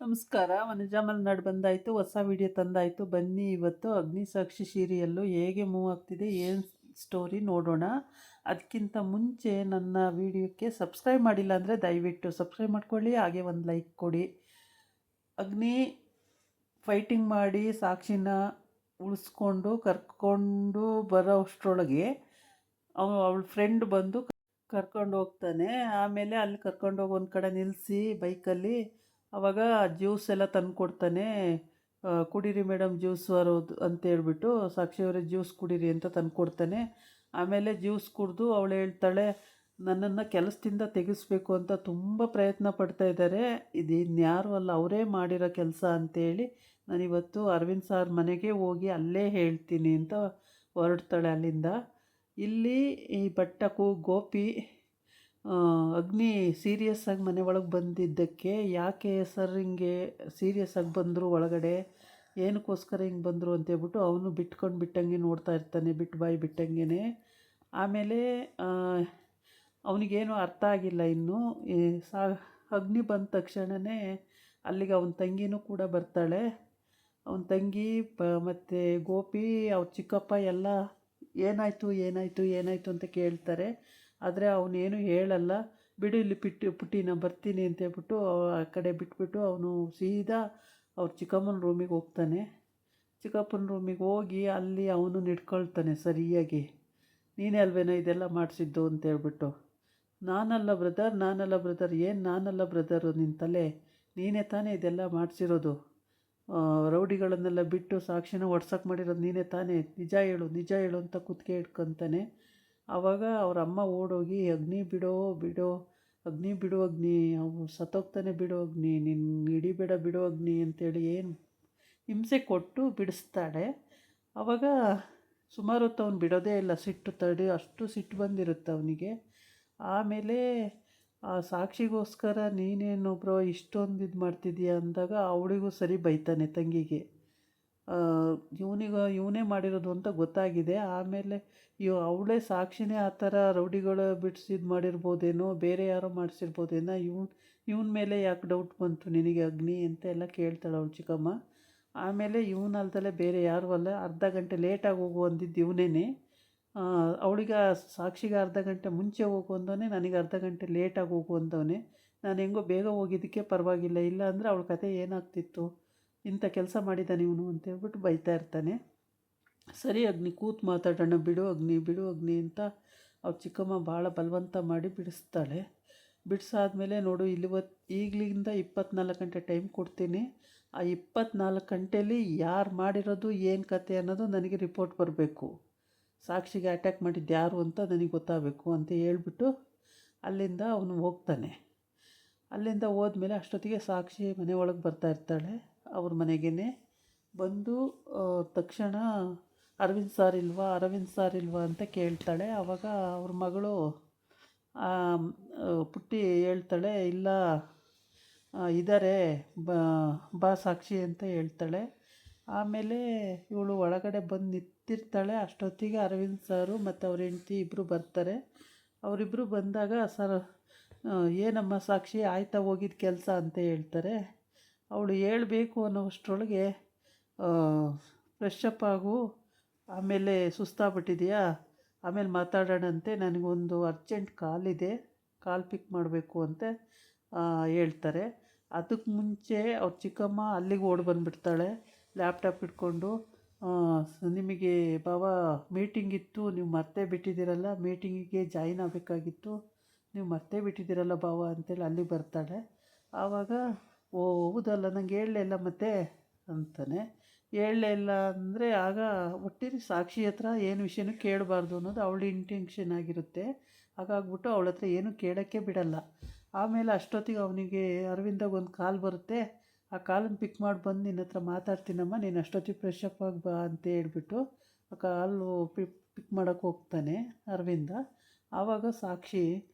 ನಮಸ್ಕಾರ. ವನಜಾ ಮಲ್ನಾಡ್ ಬಂದಾಯಿತು, ಹೊಸ ವಿಡಿಯೋ ತಂದಾಯಿತು. ಬನ್ನಿ ಇವತ್ತು ಅಗ್ನಿಸಾಕ್ಷಿ ಸೀರಿಯಲ್ಲು ಹೇಗೆ ಮೂವ್ ಆಗ್ತಿದೆ, ಏನು ಸ್ಟೋರಿ ನೋಡೋಣ. ಅದಕ್ಕಿಂತ ಮುಂಚೆ ನನ್ನ ವಿಡಿಯೋಕ್ಕೆ ಸಬ್ಸ್ಕ್ರೈಬ್ ಮಾಡಿಲ್ಲ ಅಂದರೆ ದಯವಿಟ್ಟು ಸಬ್ಸ್ಕ್ರೈಬ್ ಮಾಡ್ಕೊಳ್ಳಿ, ಹಾಗೆ ಒಂದು ಲೈಕ್ ಕೊಡಿ. ಅಗ್ನಿ ಫೈಟಿಂಗ್ ಮಾಡಿ ಸಾಕ್ಷಿನ ಉಳಿಸ್ಕೊಂಡು ಕರ್ಕೊಂಡು ಬರೋ ಅಷ್ಟರೊಳಗೆ ಅವಳ ಫ್ರೆಂಡ್ ಬಂದು ಕರ್ಕೊಂಡು ಹೋಗ್ತಾನೆ. ಆಮೇಲೆ ಅಲ್ಲಿ ಕರ್ಕೊಂಡೋಗಿ ಒಂದು ಕಡೆ ನಿಲ್ಲಿಸಿ ಬೈಕಲ್ಲಿ ಆವಾಗ ಜ್ಯೂಸ್ ಎಲ್ಲ ತಂದು ಕೊಡ್ತಾನೆ. ಕುಡೀರಿ ಮೇಡಮ್ ಜ್ಯೂಸ್ ಬರೋದು ಅಂತೇಳ್ಬಿಟ್ಟು ಸಾಕ್ಷಿಯವರೇ ಜ್ಯೂಸ್ ಕುಡೀರಿ ಅಂತ ತಂದು ಕೊಡ್ತಾನೆ. ಆಮೇಲೆ ಜ್ಯೂಸ್ ಕುಡಿದು ಅವಳು ಹೇಳ್ತಾಳೆ, ನನ್ನನ್ನು ಕೆಲಸದಿಂದ ತೆಗೆಸ್ಬೇಕು ಅಂತ ತುಂಬ ಪ್ರಯತ್ನ ಪಡ್ತಾ ಇದ್ದಾರೆ, ಇದು ಇನ್ಯಾರು ಅಲ್ಲ, ಅವರೇ ಮಾಡಿರೋ ಕೆಲಸ ಅಂತೇಳಿ ನಾನಿವತ್ತು ಅರವಿಂದ್ ಸಾರ್ ಮನೆಗೆ ಹೋಗಿ ಅಲ್ಲೇ ಹೇಳ್ತೀನಿ ಅಂತ ಹೊರಡ್ತಾಳೆ ಅಲ್ಲಿಂದ. ಇಲ್ಲಿ ಈ ಗೋಪಿ ಅಗ್ನಿ ಸೀರಿಯಸ್ ಆಗಿ ಮನೆ ಒಳಗೆ ಬಂದಿದ್ದಕ್ಕೆ ಯಾಕೆ ಸರ್ ಹಿಂಗೆ ಸೀರಿಯಸ್ ಆಗಿ ಬಂದರು ಒಳಗಡೆ, ಏನಕ್ಕೋಸ್ಕರ ಹಿಂಗೆ ಬಂದರು ಅಂತೇಳ್ಬಿಟ್ಟು ಅವನು ಬಿಟ್ಟಂಗೆ ನೋಡ್ತಾ ಇರ್ತಾನೆ, ಬಿಟ್ಟು ಬಾಯಿ ಬಿಟ್ಟಂಗೆ. ಆಮೇಲೆ ಅವನಿಗೇನು ಅರ್ಥ ಆಗಿಲ್ಲ ಇನ್ನು. ಅಗ್ನಿ ಬಂದ ತಕ್ಷಣವೇ ಅಲ್ಲಿಗೆ ಅವನ ತಂಗಿನೂ ಕೂಡ ಬರ್ತಾಳೆ. ಅವನ ತಂಗಿ ಮತ್ತು ಗೋಪಿ ಅವ್ರ ಚಿಕ್ಕಪ್ಪ ಎಲ್ಲ ಏನಾಯಿತು ಏನಾಯಿತು ಏನಾಯಿತು ಅಂತ ಕೇಳ್ತಾರೆ. ಆದರೆ ಅವನೇನು ಹೇಳಲ್ಲ. ಬಿಡು ಇಲ್ಲಿ ಪುಟ್ಟಿ ನಾನು ಬರ್ತೀನಿ ಅಂತೇಳ್ಬಿಟ್ಟು ಆ ಕಡೆ ಬಿಟ್ಬಿಟ್ಟು ಅವನು ಸೀದಾ ಅವ್ರ ಚಿಕ್ಕಮ್ಮನ ರೂಮಿಗೆ ಹೋಗ್ತಾನೆ. ಚಿಕ್ಕಪ್ಪನ ರೂಮಿಗೆ ಹೋಗಿ ಅಲ್ಲಿ ಅವನು ನಿಡ್ಕೊಳ್ತಾನೆ ಸರಿಯಾಗಿ. ನೀನೇ ಅಲ್ವೇನೋ ಇದೆಲ್ಲ ಮಾಡಿಸಿದ್ದು ಅಂತೇಳ್ಬಿಟ್ಟು. ನಾನಲ್ಲ ಬ್ರದರ್, ಏನು ನಾನಲ್ಲ ಬ್ರದರು, ನಿನ್ನ ತಲೆ, ನೀನೇ ತಾನೇ ಇದೆಲ್ಲ ಮಾಡಿಸಿರೋದು, ರೌಡಿಗಳನ್ನೆಲ್ಲ ಬಿಟ್ಟು ಸಾಕ್ಷಿನ ಒಡ್ಸಕ್ಕೆ ಮಾಡಿರೋದು ನೀನೇ ತಾನೇ, ನಿಜ ಹೇಳು ಅಂತ ಕುತ್ತಿಗೆ ಹಿಡ್ಕೊತಾನೆ. ಆವಾಗ ಅವ್ರ ಅಮ್ಮ ಓಡೋಗಿ, ಅಗ್ನಿ ಬಿಡೋ ಅಗ್ನಿ ಅವು ಸತ್ತೋಗ್ತಾನೆ, ಬಿಡೋ ಅಗ್ನಿ, ನಿನ್ನ ಹಿಡಿಬೇಡ ಬಿಡೋ ಅಗ್ನಿ ಅಂತೇಳಿ ಏನು ಹಿಂಸೆ ಕೊಟ್ಟು ಬಿಡಿಸ್ತಾಳೆ. ಆವಾಗ ಸುಮಾರು ಹೊತ್ತು ಅವ್ನು ಬಿಡೋದೇ ಇಲ್ಲ, ಅಷ್ಟು ಸಿಟ್ಟು ಬಂದಿರುತ್ತೆ ಅವನಿಗೆ. ಆಮೇಲೆ ಆ ಸಾಕ್ಷಿಗೋಸ್ಕರ ನೀನೇನು ಬ್ರೋ ಇಷ್ಟೊಂದು ಇದು ಮಾಡ್ತಿದ್ದೀಯ ಅಂದಾಗ ಅವಳಿಗೂ ಸರಿ ಬೈತಾನೆ ತಂಗಿಗೆ. ಇವನೇ ಮಾಡಿರೋದು ಅಂತ ಗೊತ್ತಾಗಿದೆ. ಆಮೇಲೆ ಅವಳೇ ಸಾಕ್ಷಿನೇ ಆ ಥರ ರೌಡಿಗಳು ಬಿಡಿಸಿದ್ದು ಮಾಡಿರ್ಬೋದೇನೋ, ಬೇರೆ ಯಾರೋ ಮಾಡಿಸಿರ್ಬೋದೇನೋ, ಇವನ ಮೇಲೆ ಯಾಕೆ ಡೌಟ್ ಬಂತು ನಿನಗೆ ಅಗ್ನಿ ಅಂತ ಎಲ್ಲ ಕೇಳ್ತಾಳೆ ಅವಳು ಚಿಕ್ಕಮ್ಮ. ಆಮೇಲೆ ಇವನಲ್ದಲ್ಲೇ ಬೇರೆ ಯಾರೂ ಅಲ್ಲ, ಅರ್ಧ ಗಂಟೆ ಲೇಟಾಗಿ ಹೋಗು ಅಂದಿದ್ದು ಇವನೇ. ಅವಳಿಗೆ ಸಾಕ್ಷಿಗೆ ಅರ್ಧ ಗಂಟೆ ಮುಂಚೆ ಹೋಗು ಅಂದವನೇ, ನನಗೆ ಅರ್ಧ ಗಂಟೆ ಲೇಟಾಗಿ ಹೋಗು ಅಂದವನೇ. ನಾನು ಹೆಂಗೋ ಬೇಗ ಹೋಗಿದ್ದಕ್ಕೆ ಪರವಾಗಿಲ್ಲ, ಇಲ್ಲ ಅಂದರೆ ಅವಳ ಕತೆ ಏನಾಗ್ತಿತ್ತು, ಇಂಥ ಕೆಲಸ ಮಾಡಿದ್ದಾನೆ ಇವನು ಅಂತೇಳ್ಬಿಟ್ಟು ಬೈತಾ ಇರ್ತಾನೆ. ಸರಿ ಅಗ್ನಿ ಕೂತು ಮಾತಾಡೋಣ, ಬಿಡು ಅಗ್ನಿ ಅಂತ ಅವ್ರ ಚಿಕ್ಕಮ್ಮ ಭಾಳ ಬಲವಂತ ಮಾಡಿ ಬಿಡಿಸ್ತಾಳೆ. ಬಿಡಿಸಾದ್ಮೇಲೆ ನೋಡು, ಈಗಲಿಂದ 24 ಗಂಟೆ ಟೈಮ್ ಕೊಡ್ತೀನಿ. ಆ 24 ಗಂಟೆಯಲ್ಲಿ ಯಾರು ಮಾಡಿರೋದು ಏನು ಕತೆ ಅನ್ನೋದು ನನಗೆ ರಿಪೋರ್ಟ್ ಬರಬೇಕು. ಸಾಕ್ಷಿಗೆ ಅಟ್ಯಾಕ್ ಮಾಡಿದ್ದು ಯಾರು ಅಂತ ನನಗೆ ಗೊತ್ತಾಗಬೇಕು ಅಂತ ಹೇಳ್ಬಿಟ್ಟು ಅಲ್ಲಿಂದ ಅವನು ಹೋಗ್ತಾನೆ. ಅಲ್ಲಿಂದ ಹೋದ್ಮೇಲೆ ಅಷ್ಟೊತ್ತಿಗೆ ಸಾಕ್ಷಿ ಮನೆ ಒಳಗೆ ಬರ್ತಾ ಇರ್ತಾಳೆ. ಅವ್ರ ಮನೆಗೇ ಬಂದು ತಕ್ಷಣ ಅರವಿಂದ್ ಸಾರ್ ಇಲ್ವಾ ಅಂತ ಕೇಳ್ತಾಳೆ. ಆವಾಗ ಅವ್ರ ಮಗಳು ಪುಟ್ಟಿ ಹೇಳ್ತಾಳೆ, ಇಲ್ಲ ಇದ್ದಾರೆ, ಬಾ ಸಾಕ್ಷಿ ಅಂತ ಹೇಳ್ತಾಳೆ. ಆಮೇಲೆ ಇವಳು ಒಳಗಡೆ ಬಂದು ನಿಂತಿರ್ತಾಳೆ. ಅಷ್ಟೊತ್ತಿಗೆ ಅರವಿಂದ್ ಸಾರು ಮತ್ತು ಅವ್ರ ಹೆಂಡ್ತಿ ಇಬ್ಬರು ಬರ್ತಾರೆ. ಅವರಿಬ್ಬರು ಬಂದಾಗ, ಸರ್ ಏನಮ್ಮ ಸಾಕ್ಷಿ ಆಯ್ತಾ ಹೋಗಿದ್ದ ಕೆಲಸ ಅಂತ ಹೇಳ್ತಾರೆ. ಅವಳು ಹೇಳಬೇಕು ಅನ್ನೋಷ್ಟರೊಳಗೆ ಫ್ರೆಶ್ ಅಪ್ ಆಗು, ಆಮೇಲೆ ಸುಸ್ತಾಗ್ಬಿಟ್ಟಿದೆಯಾ, ಆಮೇಲೆ ಮಾತಾಡೋಣಂತೆ, ನನಗೊಂದು ಅರ್ಜೆಂಟ್ ಕಾಲ್ ಪಿಕ್ ಮಾಡಬೇಕು ಅಂತ ಹೇಳ್ತಾರೆ. ಅದಕ್ಕೆ ಮುಂಚೆ ಅವ್ರ ಚಿಕ್ಕಮ್ಮ ಅಲ್ಲಿಗೆ ಓಡಿ ಬಂದುಬಿಡ್ತಾಳೆ ಲ್ಯಾಪ್ಟಾಪ್ ಇಟ್ಕೊಂಡು. ನಿಮಗೆ ಬಾವ ಮೀಟಿಂಗ್ ಇತ್ತು, ನೀವು ಮರ್ತೇ ಬಿಟ್ಟಿದ್ದೀರಲ್ಲ, ಮೀಟಿಂಗಿಗೆ ಜಾಯಿನ್ ಆಗಬೇಕಾಗಿತ್ತು, ನೀವು ಮರ್ತೇ ಬಿಟ್ಟಿದ್ದೀರಲ್ಲ ಬಾವ ಅಂತೇಳಿ ಅಲ್ಲಿಗೆ ಬರ್ತಾಳೆ. ಆವಾಗ ಓ ಹೌದಲ್ಲ, ನಂಗೆ ಹೇಳಲೇ ಇಲ್ಲ ಮತ್ತೆ ಅಂತಾನೆ. ಹೇಳಲೇ ಇಲ್ಲ ಅಂದರೆ ಆಗ ಒಟ್ಟಿಗೆ ಸಾಕ್ಷಿ ಹತ್ರ ಏನು ವಿಷಯನೂ ಕೇಳಬಾರ್ದು ಅನ್ನೋದು ಅವಳ ಇಂಟೆನ್ಷನ್ ಆಗಿರುತ್ತೆ. ಹಾಗಾಗ್ಬಿಟ್ಟು ಅವಳ ಹತ್ರ ಏನೂ ಕೇಳೋಕ್ಕೆ ಬಿಡಲ್ಲ. ಆಮೇಲೆ ಅಷ್ಟೊತ್ತಿಗೆ ಅವನಿಗೆ ಅರವಿಂದಾಗ ಒಂದು ಕಾಲ್ ಬರುತ್ತೆ. ಆ ಕಾಲನ್ನು ಪಿಕ್ ಮಾಡಿ ಬಂದು ನಿನ್ನ ಹತ್ರ ಮಾತಾಡ್ತೀನಮ್ಮ, ನೀನು ಅಷ್ಟೊತ್ತಿಗೆ ಫ್ರೆಶ್ ಅಪ್ ಆಗಿ ಬಾ ಅಂತ ಹೇಳ್ಬಿಟ್ಟು ಆ ಕಾಲು ಪಿಕ್ ಮಾಡೋಕ್ಕೆ ಹೋಗ್ತಾನೆ ಅರವಿಂದ. ಆವಾಗ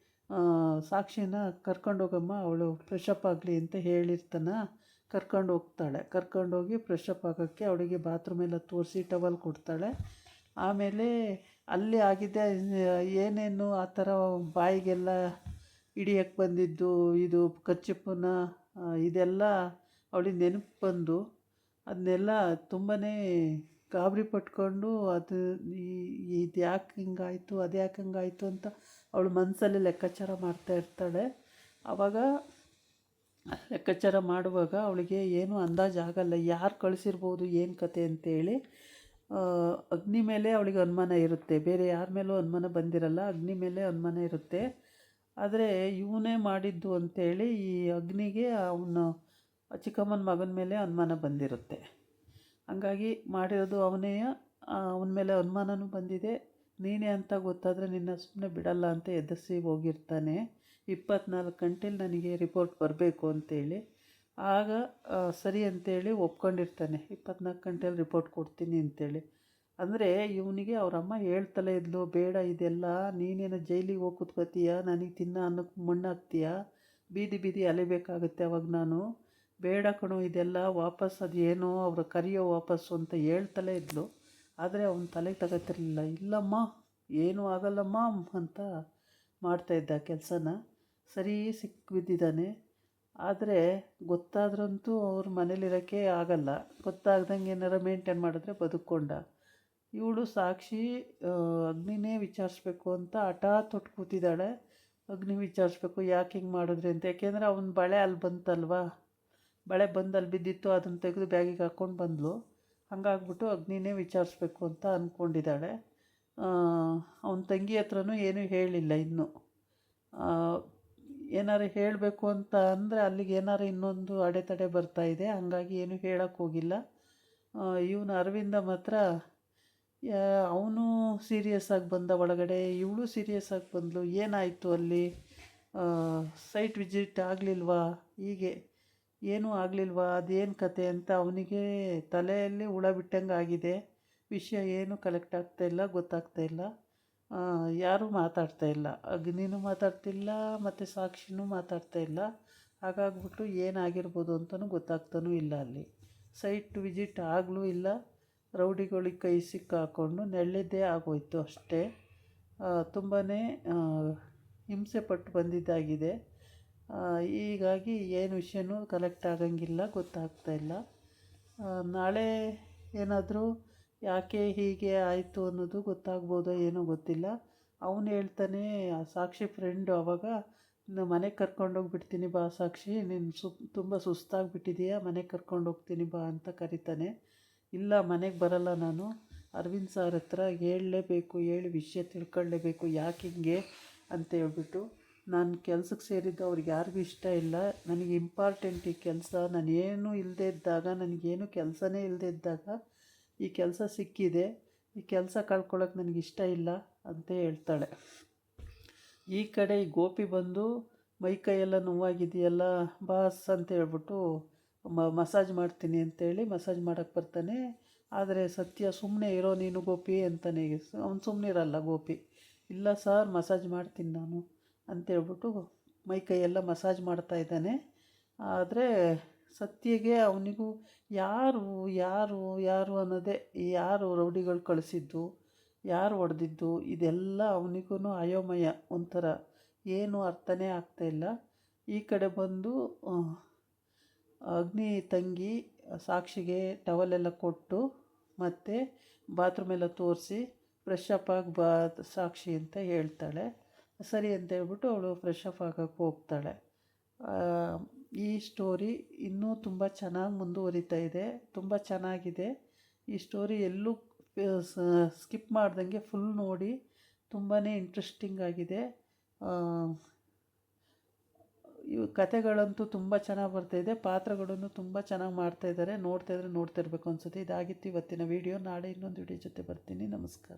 ಸಾಕ್ಷಿನ ಕರ್ಕೊಂಡೋಗಮ್ಮ, ಅವಳು ಫ್ರೆಶ್ ಅಪ್ ಆಗಲಿ ಅಂತ ಹೇಳಿರ್ತಾನೆ. ಕರ್ಕೊಂಡೋಗಿ ಫ್ರೆಶ್ ಅಪ್ ಆಗೋಕ್ಕೆ ಅವಳಿಗೆ ಬಾತ್ರೂಮೆಲ್ಲ ತೋರಿಸಿ ಟವಲ್ ಕೊಡ್ತಾಳೆ. ಆಮೇಲೆ ಅಲ್ಲಿ ಆಗಿದ್ದೆ ಏನೇನು ಆ ಥರ ಬಾಯಿಗೆಲ್ಲ ಹಿಡಿಯಕ್ಕೆ ಬಂದಿದ್ದು, ಇದು ಕರ್ಚಿಪ್ಪನ್ನ ಇದೆಲ್ಲ ಅವಳಿಗೆ ನೆನಪು ಬಂದು ಅದನ್ನೆಲ್ಲ ತುಂಬಾ ಗಾಬರಿ ಪಟ್ಕೊಂಡು ಅದು ಇದು ಯಾಕೆ ಹಿಂಗಾಯಿತು ಅದು ಯಾಕೆ ಹಂಗಾಯಿತು ಅಂತ ಅವಳು ಮನಸ್ಸಲ್ಲಿ ಲೆಕ್ಕಾಚಾರ ಮಾಡ್ತಾಯಿರ್ತಾಳೆ. ಆವಾಗ ಲೆಕ್ಕಾಚಾರ ಮಾಡುವಾಗ ಅವಳಿಗೆ ಏನೂ ಅಂದಾಜು ಆಗಲ್ಲ, ಯಾರು ಕಳಿಸಿರ್ಬೋದು ಏನು ಕತೆ ಅಂತೇಳಿ. ಅಗ್ನಿ ಮೇಲೆ ಅವಳಿಗೆ ಅನುಮಾನ ಇರುತ್ತೆ, ಬೇರೆ ಯಾರ ಮೇಲೂ ಅನುಮಾನ ಬಂದಿರಲ್ಲ, ಅಗ್ನಿ ಮೇಲೆ ಅನುಮಾನ ಇರುತ್ತೆ. ಆದರೆ ಇವನೇ ಮಾಡಿದ್ದು ಅಂತೇಳಿ ಈ ಅಗ್ನಿಗೆ ಅವನು ಚಿಕ್ಕಮ್ಮನ ಮಗನ ಮೇಲೆ ಅನುಮಾನ ಬಂದಿರುತ್ತೆ. ಹಂಗಾಗಿ ಮಾಡಿರೋದು ಅವನೇ, ಅವನ ಮೇಲೆ ಅನುಮಾನನೂ ಬಂದಿದೆ. ನೀನೇ ಅಂತ ಗೊತ್ತಾದರೆ ನಿನ್ನ ಸುಮ್ಮನೆ ಬಿಡಲ್ಲ ಅಂತ ಎದುರಿಸಿ ಹೋಗಿರ್ತಾನೆ. 24 ಗಂಟೇಲಿ ನನಗೆ ರಿಪೋರ್ಟ್ ಬರಬೇಕು ಅಂತೇಳಿ. ಆಗ ಸರಿ ಅಂತೇಳಿ ಒಪ್ಕೊಂಡಿರ್ತಾನೆ, 24 ಗಂಟೇಲಿ ರಿಪೋರ್ಟ್ ಕೊಡ್ತೀನಿ ಅಂತೇಳಿ. ಅಂದರೆ ಇವನಿಗೆ ಅವರಮ್ಮ ಹೇಳ್ತಲೇ ಇದ್ಲು, ಬೇಡ ಇದೆಲ್ಲ, ನೀನೇನು ಜೈಲಿಗೆ ಹೋಗಿ ಕೂತ್ಕೋತೀಯ, ನನಗೆ ತಿನ್ನೋ ಅನ್ನಕ್ಕೆ ಮಣ್ಣು ಹಾಕ್ತೀಯ, ಬೀದಿ ಬೀದಿ ಅಲಿಬೇಕಾಗುತ್ತೆ ಅವಾಗ ನಾನು, ಬೇಡ ಕಣೋ ಇದೆಲ್ಲ, ವಾಪಸ್ ಅದೇನೋ ಅವರು ಕರೆಯೋ ವಾಪಸ್ಸು ಅಂತ ಹೇಳ್ತಲೇ ಇದ್ಲು. ಆದರೆ ಅವನ ತಲೆಗೆ ತಗೋತಿರ್ಲಿಲ್ಲ. ಇಲ್ಲಮ್ಮ ಏನೂ ಆಗಲ್ಲಮ್ಮ ಅಂತ ಮಾಡ್ತಾಯಿದ್ದ ಕೆಲಸನ. ಸರಿ ಸಿಕ್ಕಿಬಿದ್ದಿದ್ದಾನೆ. ಆದರೆ ಗೊತ್ತಾದ್ರಂತೂ ಅವ್ರ ಮನೇಲಿರೋಕ್ಕೆ ಆಗಲ್ಲ, ಗೊತ್ತಾಗ್ದಂಗೆ ಏನಾರ ಮೇಂಟೈನ್ ಮಾಡಿದ್ರೆ ಬದುಕೊಂಡ. ಇವಳು ಸಾಕ್ಷಿ ಅಗ್ನಿನೇ ವಿಚಾರಿಸ್ಬೇಕು ಅಂತ ಹಠ ತೊಟ್ಟು ಕೂತಿದ್ದಾಳೆ. ಅಗ್ನಿ ವಿಚಾರಿಸ್ಬೇಕು ಯಾಕೆ ಹಿಂಗೆ ಮಾಡಿದ್ರಿ ಅಂತ. ಯಾಕೆಂದರೆ ಅವನ ಬಳೆ ಅಲ್ಲಿ ಬಂತಲ್ವ, ಬಳೆ ಬಂದು ಅಲ್ಲಿ ಬಿದ್ದಿತ್ತು, ಅದನ್ನು ತೆಗೆದು ಬ್ಯಾಗಿಗೆ ಹಾಕ್ಕೊಂಡು ಬಂದಳು. ಹಂಗಾಗ್ಬಿಟ್ಟು ಅಗ್ನಿನೇ ವಿಚಾರಿಸ್ಬೇಕು ಅಂತ ಅಂದ್ಕೊಂಡಿದ್ದಾಳೆ. ಅವನ ತಂಗಿ ಹತ್ರನೂ ಏನೂ ಹೇಳಿಲ್ಲ ಇನ್ನೂ. ಏನಾರು ಹೇಳಬೇಕು ಅಂತ ಅಂದರೆ ಅಲ್ಲಿಗೆ ಏನಾರು ಇನ್ನೊಂದು ಅಡೆತಡೆ ಬರ್ತಾಯಿದೆ, ಹಾಗಾಗಿ ಏನೂ ಹೇಳೋಕ್ಕೆ ಹೋಗಿಲ್ಲ. ಇವನು ಅರವಿಂದ ಮಾತ್ರ ಅವನು ಸೀರಿಯಸ್ ಆಗಿ ಬಂದ ಒಳಗಡೆ, ಇವಳು ಸೀರಿಯಸ್ ಆಗಿ ಬಂದಳು. ಏನಾಯಿತು ಅಲ್ಲಿ, ಸೈಟ್ ವಿಸಿಟ್ ಆಗಲಿಲ್ವಾ, ಹೀಗೆ ಏನೂ ಆಗಲಿಲ್ವಾ, ಅದೇನು ಕತೆ ಅಂತ ಅವನಿಗೆ ತಲೆಯಲ್ಲಿ ಹುಳ ಬಿಟ್ಟಂಗೆ ಆಗಿದೆ. ವಿಷಯ ಏನು ಕಲೆಕ್ಟ್ ಆಗ್ತಾಯಿಲ್ಲ, ಗೊತ್ತಾಗ್ತಾಯಿಲ್ಲ. ಯಾರೂ ಮಾತಾಡ್ತಾಯಿಲ್ಲ, ಅಗ್ನಿನೂ ಮಾತಾಡ್ತಿಲ್ಲ ಮತ್ತು ಸಾಕ್ಷಿನೂ ಮಾತಾಡ್ತಾಯಿಲ್ಲ. ಹಾಗಾಗ್ಬಿಟ್ಟು ಏನಾಗಿರ್ಬೋದು ಅಂತಲೂ ಗೊತ್ತಾಗ್ತಾನೂ ಇಲ್ಲ. ಅಲ್ಲಿ ಸೈಟ್ ವಿಸಿಟ್ ಆಗಲೂ ಇಲ್ಲ. ರೌಡಿಗಳಿಗೆ ಕೈ ಸಿಕ್ಕಾಕೊಂಡು ನೆಳ್ಳಿದ್ದೇ ಆಗೋಯ್ತು ಅಷ್ಟೇ. ತುಂಬಾ ಹಿಂಸೆ ಪಟ್ಟು ಬಂದಿದ್ದಾಗಿದೆ. ಹೀಗಾಗಿ ಏನು ವಿಷಯನೂ ಕಲೆಕ್ಟ್ ಆಗಂಗಿಲ್ಲ, ಗೊತ್ತಾಗ್ತಾಯಿಲ್ಲ. ನಾಳೆ ಏನಾದರೂ ಯಾಕೆ ಹೀಗೆ ಆಯಿತು ಅನ್ನೋದು ಗೊತ್ತಾಗ್ಬೋದೋ ಏನೋ ಗೊತ್ತಿಲ್ಲ. ಅವನು ಹೇಳ್ತಾನೆ, ಆ ಸಾಕ್ಷಿ ಫ್ರೆಂಡು, ಆವಾಗ ಮನೆಗೆ ಕರ್ಕೊಂಡೋಗ್ಬಿಡ್ತೀನಿ ಬಾ ಸಾಕ್ಷಿ, ನೀನು ತುಂಬ ಸುಸ್ತಾಗಿಬಿಟ್ಟಿದೆಯಾ, ಮನೆಗೆ ಕರ್ಕೊಂಡೋಗ್ತೀನಿ ಬಾ ಅಂತ ಕರಿತಾನೆ. ಇಲ್ಲ ಮನೆಗೆ ಬರಲ್ಲ ನಾನು, ಅರವಿಂದ್ ಸರ್ ಹತ್ರ ಹೇಳಲೇಬೇಕು, ಹೇಳಿ ವಿಷಯ ತಿಳ್ಕೊಳ್ಳೇಬೇಕು ಯಾಕೆ ಹಿಂಗೆ ಅಂತ ಹೇಳ್ಬಿಟ್ಟು. ನಾನು ಕೆಲ್ಸಕ್ಕೆ ಸೇರಿದ್ದು ಅವ್ರಿಗೆ ಯಾರಿಗೂ ಇಷ್ಟ ಇಲ್ಲ, ನನಗೆ ಇಂಪಾರ್ಟೆಂಟ್ ಈ ಕೆಲಸ, ನಾನೇನು ಇಲ್ಲದೆ ಇದ್ದಾಗ, ನನಗೇನು ಕೆಲಸನೇ ಇಲ್ಲದೆ ಇದ್ದಾಗ ಈ ಕೆಲಸ ಸಿಕ್ಕಿದೆ, ಈ ಕೆಲಸ ಕಳ್ಕೊಳ್ಳೋಕೆ ನನಗಿಷ್ಟ ಇಲ್ಲ ಅಂತ ಹೇಳ್ತಾಳೆ. ಈ ಕಡೆ ಈ ಗೋಪಿ ಬಂದು ಮೈ ಕೈಯೆಲ್ಲ ನೋವಾಗಿದೆಯಲ್ಲ ಬಾಸ್ ಅಂತ ಹೇಳ್ಬಿಟ್ಟು ಮಸಾಜ್ ಮಾಡ್ತೀನಿ ಅಂತೇಳಿ ಮಸಾಜ್ ಮಾಡೋಕ್ಕೆ ಬರ್ತಾನೆ. ಆದರೆ ಸತ್ಯ ಸುಮ್ಮನೆ ಇರೋ ನೀನು ಗೋಪಿ ಅಂತಾನೆ. ಅವ್ನು ಸುಮ್ಮನೆ ಇರಲ್ಲ ಗೋಪಿ. ಇಲ್ಲ ಸರ್ ಮಸಾಜ್ ಮಾಡ್ತೀನಿ ನಾನು ಅಂತೇಳ್ಬಿಟ್ಟು ಮೈ ಕೈಯೆಲ್ಲ ಮಸಾಜ್ ಮಾಡ್ತಾ ಇದ್ದಾನೆ. ಆದರೆ ಸತ್ಯಗೆ ಅವನಿಗೂ ಯಾರು ಯಾರು ಯಾರು ಅನ್ನೋದೇ, ಯಾರು ರೌಡಿಗಳು ಕಳಿಸಿದ್ದು, ಯಾರು ಹೊಡೆದಿದ್ದು, ಇದೆಲ್ಲ ಅವನಿಗೂ ಅಯೋಮಯ, ಒಂಥರ ಏನು ಅರ್ಥನೇ ಆಗ್ತಾಯಿಲ್ಲ. ಈ ಕಡೆ ಬಂದು ಅಗ್ನಿ ತಂಗಿ ಸಾಕ್ಷಿಗೆ ಟವಲೆಲ್ಲ ಕೊಟ್ಟು ಮತ್ತು ಬಾತ್ರೂಮೆಲ್ಲ ತೋರಿಸಿ ಫ್ರೆಶ್ ಅಪ್ ಆಗಿ ಬಾ ಸಾಕ್ಷಿ ಅಂತ ಹೇಳ್ತಾಳೆ. ಸರಿ ಅಂತ ಹೇಳ್ಬಿಟ್ಟು ಅವಳು ಫ್ರೆಶ್ ಅಪ್ ಆಗೋಕ್ಕೆ ಹೋಗ್ತಾಳೆ. ಈ ಸ್ಟೋರಿ ಇನ್ನೂ ತುಂಬ ಚೆನ್ನಾಗಿ ಮುಂದುವರಿತಾ ಇದೆ, ತುಂಬ ಚೆನ್ನಾಗಿದೆ. ಈ ಸ್ಟೋರಿ ಎಲ್ಲೂ ಸ್ಕಿಪ್ ಮಾಡ್ದಂಗೆ ಫುಲ್ ನೋಡಿ, ತುಂಬಾ ಇಂಟ್ರೆಸ್ಟಿಂಗ್ ಆಗಿದೆ. ಇವು ಕತೆಗಳಂತೂ ತುಂಬ ಚೆನ್ನಾಗಿ ಬರ್ತಾಯಿದೆ, ಪಾತ್ರಗಳನ್ನು ತುಂಬ ಚೆನ್ನಾಗಿ ಮಾಡ್ತಾಯಿದ್ದಾರೆ. ನೋಡ್ತಾಯಿದ್ರೆ ನೋಡ್ತಿರ್ಬೇಕು ಅನಿಸುತ್ತೆ. ಇದಾಗಿತ್ತು ಇವತ್ತಿನ ವೀಡಿಯೋ. ನಾಳೆ ಇನ್ನೊಂದು ವೀಡಿಯೋ ಜೊತೆ ಬರ್ತೀನಿ. ನಮಸ್ಕಾರ.